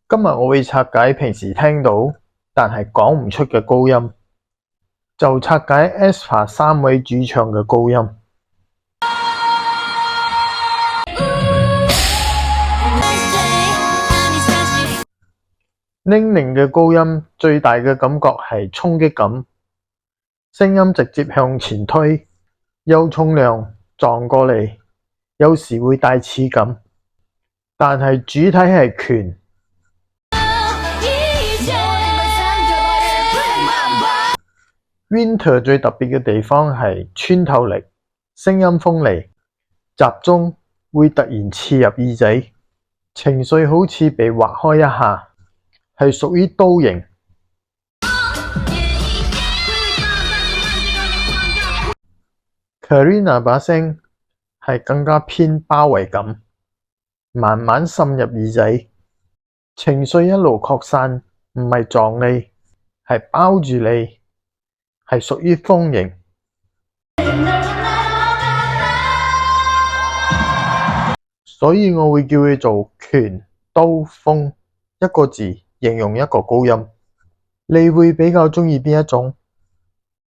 今日我會拆解平時聽到但係講唔出嘅高音，就拆解 aespa 3位主唱嘅高音。寧寧嘅高音最大嘅感覺係衝擊感，聲音直接向前推，有重量撞過嚟，有時會帶刺感，但係主體係拳。Winter 最特別嘅地方係穿透力，聲音鋒利，集中會突然刺入耳仔，情緒好似被劃開一下，係屬於刀型。Karina 把聲係更加偏包圍感，慢慢滲入耳仔，情緒一路擴散，唔係撞你，係包住你，係屬於風型。所以我會叫佢做拳刀風，一個字形容一個高音。你會比較鍾意邊一種？